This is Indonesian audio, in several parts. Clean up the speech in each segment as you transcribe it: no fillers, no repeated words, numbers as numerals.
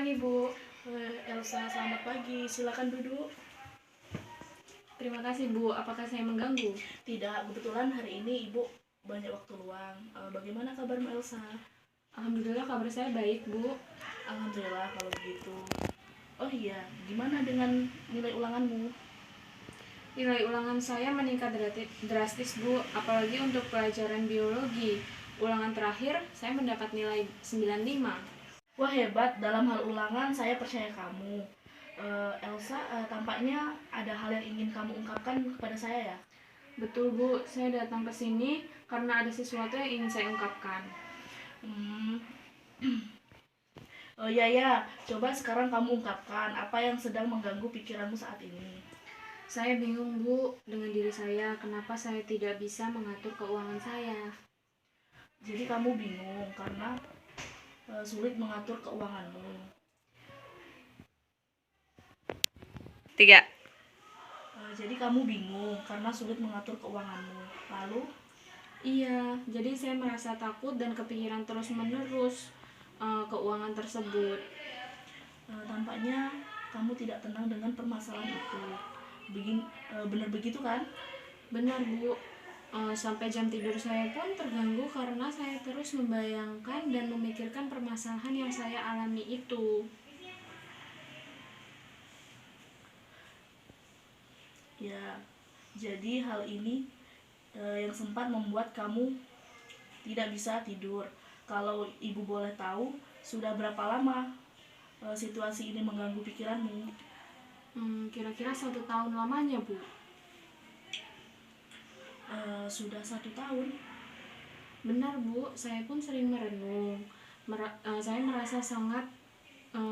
pagi, Bu. Elsa, selamat pagi. Silakan duduk. Terima kasih, Bu. Apakah saya mengganggu? Tidak, kebetulan hari ini Ibu banyak waktu luang. Bagaimana kabarmu, Elsa? Alhamdulillah kabar saya baik, Bu. Alhamdulillah kalau begitu. Oh iya, gimana dengan nilai ulanganmu? Nilai ulangan saya meningkat drastis, Bu. Apalagi untuk pelajaran biologi. Ulangan terakhir, saya mendapat nilai 95. Wah, hebat. Dalam hal ulangan, saya percaya kamu. Elsa, tampaknya ada hal yang ingin kamu ungkapkan kepada saya ya? Betul, Bu. Saya datang ke sini karena ada sesuatu yang ingin saya ungkapkan. Hmm. Oh ya, coba sekarang kamu ungkapkan apa yang sedang mengganggu pikiranmu saat ini. Saya bingung, Bu, dengan diri saya. Kenapa saya tidak bisa mengatur keuangan saya? Jadi kamu bingung karena sulit mengatur keuanganmu. 3. Jadi kamu bingung karena sulit mengatur keuanganmu. Lalu? Iya, jadi saya merasa takut dan kepikiran terus-menerus keuangan tersebut. Tampaknya kamu tidak tenang dengan permasalahan itu. Benar begitu kan? Benar, Bu. Sampai jam tidur saya pun terganggu karena saya terus membayangkan dan memikirkan permasalahan yang saya alami itu. Ya, jadi hal ini yang sempat membuat kamu tidak bisa tidur. Kalau ibu boleh tahu, sudah berapa lama situasi ini mengganggu pikiranmu? Kira-kira 1 tahun lamanya, Bu. Sudah 1 tahun. Benar, Bu. Saya pun sering merenung. Saya merasa sangat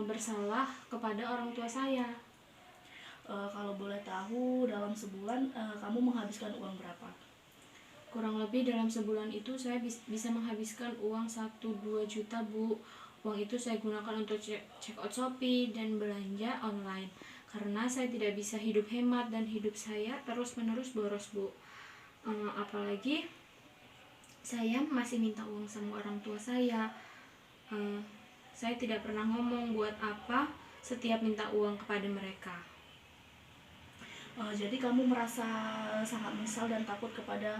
bersalah kepada orang tua saya. Kalau boleh tahu, dalam sebulan kamu menghabiskan uang berapa? Kurang lebih dalam sebulan itu saya bisa menghabiskan uang 1-2 juta, Bu. Uang itu saya gunakan untuk check out Shopee dan belanja online. Karena saya tidak bisa hidup hemat dan hidup saya terus-menerus boros, Bu. Apalagi saya masih minta uang sama orang tua saya. Saya tidak pernah ngomong buat apa setiap minta uang kepada mereka. Jadi kamu merasa sangat menyesal dan takut kepada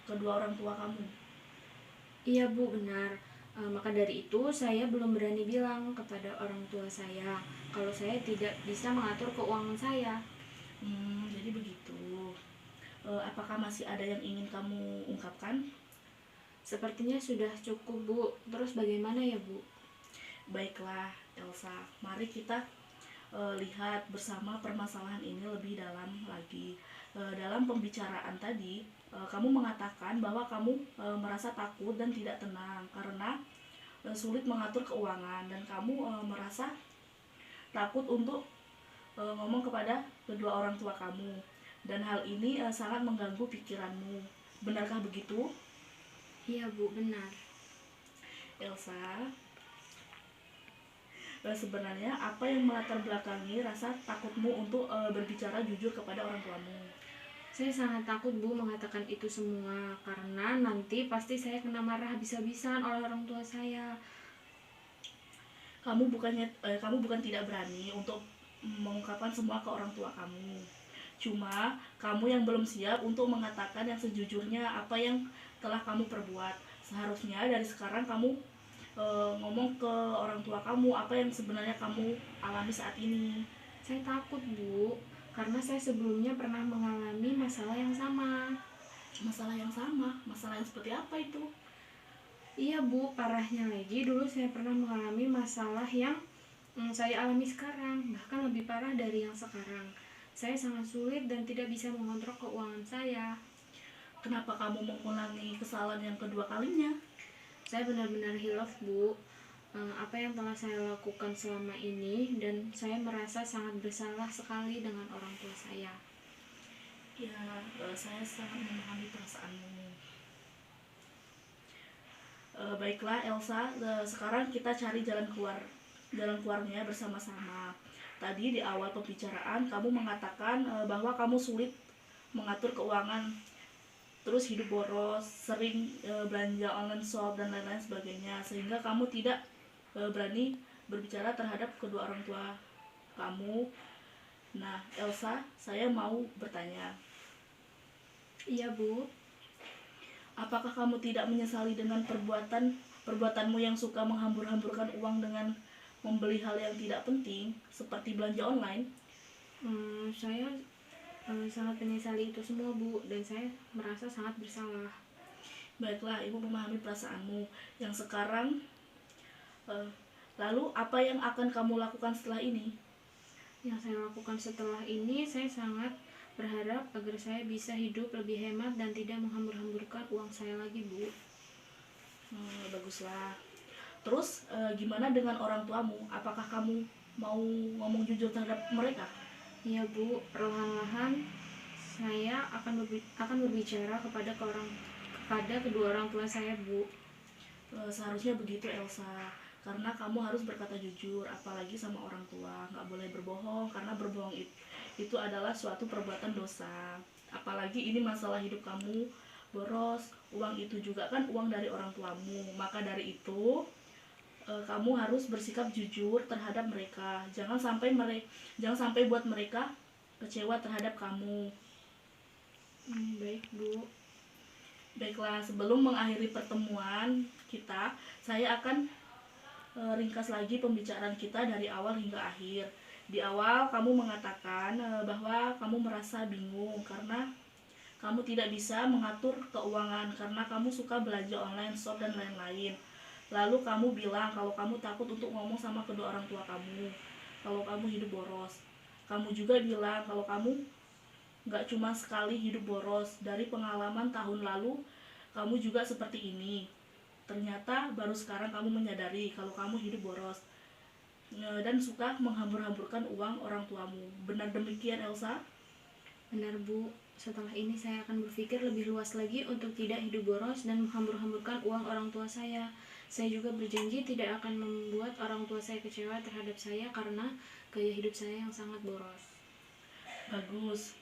kedua orang tua kamu? Iya, Bu, benar. Maka dari itu saya belum berani bilang kepada orang tua saya kalau saya tidak bisa mengatur keuangan saya. Jadi begitu. Apakah masih ada yang ingin kamu ungkapkan? Sepertinya sudah cukup, Bu. Terus bagaimana ya, Bu? Baiklah, Elsa. Mari kita lihat bersama permasalahan ini lebih dalam lagi. Dalam pembicaraan tadi, kamu mengatakan bahwa kamu merasa takut dan tidak tenang karena sulit mengatur keuangan, dan kamu merasa takut untuk ngomong kepada kedua orang tua kamu, dan hal ini sangat mengganggu pikiranmu. Benarkah begitu? Iya, Bu, benar. Elsa, sebenarnya apa yang melatar belakangi rasa takutmu untuk berbicara jujur kepada orang tuamu? Saya sangat takut, Bu, mengatakan itu semua karena nanti pasti saya kena marah habis-habisan oleh orang tua saya. Kamu bukan tidak berani untuk mengungkapkan semua ke orang tua kamu. Cuma kamu yang belum siap untuk mengatakan yang sejujurnya apa yang telah kamu perbuat. Seharusnya dari sekarang kamu ngomong ke orang tua kamu apa yang sebenarnya kamu alami saat ini. Saya takut, Bu, karena saya sebelumnya pernah mengalami masalah yang sama. Masalah yang sama? Masalah yang seperti apa itu? Iya, Bu, parahnya lagi dulu saya pernah mengalami masalah yang saya alami sekarang, bahkan lebih parah dari yang sekarang. Saya sangat sulit dan tidak bisa mengontrol keuangan saya. Kenapa kamu mengulangi kesalahan yang kedua kalinya? Saya benar-benar hilaf, Bu. Apa yang telah saya lakukan selama ini, dan saya merasa sangat bersalah sekali dengan orang tua saya. Ya, saya sangat memahami perasaanmu. Baiklah Elsa, sekarang kita cari jalan keluarnya bersama-sama. Tadi di awal pembicaraan kamu mengatakan bahwa kamu sulit mengatur keuangan, terus hidup boros, sering belanja online shop dan lain-lain sebagainya, sehingga kamu tidak berani berbicara terhadap kedua orang tua kamu. Nah, Elsa, saya mau bertanya, Iya, Bu. apakah kamu tidak menyesali dengan perbuatanmu yang suka menghambur-hamburkan uang dengan membeli hal yang tidak penting seperti belanja online? Saya sangat menyesali itu semua, Bu, dan saya merasa sangat bersalah. Baiklah, Ibu memahami perasaanmu yang sekarang. eh, Lalu apa yang akan kamu lakukan setelah ini? Yang saya lakukan setelah ini, saya sangat berharap agar saya bisa hidup lebih hemat dan tidak menghambur-hamburkan uang saya lagi, Bu. Baguslah. Terus gimana dengan orang tuamu? Apakah kamu mau ngomong jujur terhadap mereka? Iya, Bu, perlahan-lahan saya akan berbicara kepada kedua orang tua saya, Bu. Seharusnya begitu, Elsa, karena kamu harus berkata jujur, apalagi sama orang tua. Nggak boleh berbohong, karena berbohong itu adalah suatu perbuatan dosa. Apalagi ini masalah hidup kamu, boros uang itu juga kan uang dari orang tuamu. Maka dari itu kamu harus bersikap jujur terhadap mereka. Jangan sampai buat mereka kecewa terhadap kamu. Baik, Bu. Baiklah, sebelum mengakhiri pertemuan kita, saya akan ringkas lagi pembicaraan kita dari awal hingga akhir. Di awal kamu mengatakan bahwa kamu merasa bingung karena kamu tidak bisa mengatur keuangan karena kamu suka belanja online, shop, dan lain-lain. Lalu kamu bilang kalau kamu takut untuk ngomong sama kedua orang tua kamu, kalau kamu hidup boros. Kamu juga bilang kalau kamu gak cuma sekali hidup boros. Dari pengalaman tahun lalu, kamu juga seperti ini. Ternyata baru sekarang kamu menyadari kalau kamu hidup boros dan suka menghambur-hamburkan uang orang tuamu. Benar demikian, Elsa? Benar, Bu. Setelah ini saya akan berpikir lebih luas lagi untuk tidak hidup boros dan menghambur-hamburkan uang orang tua saya. Saya juga berjanji tidak akan membuat orang tua saya kecewa terhadap saya karena gaya hidup saya yang sangat boros. Bagus.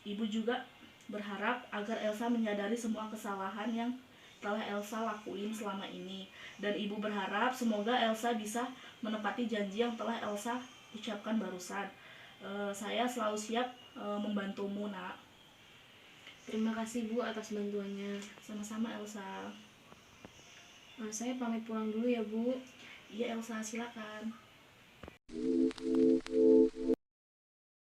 Ibu juga berharap agar Elsa menyadari semua kesalahan yang telah Elsa lakuin selama ini. Dan ibu berharap semoga Elsa bisa menepati janji yang telah Elsa ucapkan barusan. Saya selalu siap membantumu, nak. Terima kasih, Bu, atas bantuannya. Sama-sama, Elsa. Saya pamit pulang dulu ya, Bu. Iya, Elsa, silakan.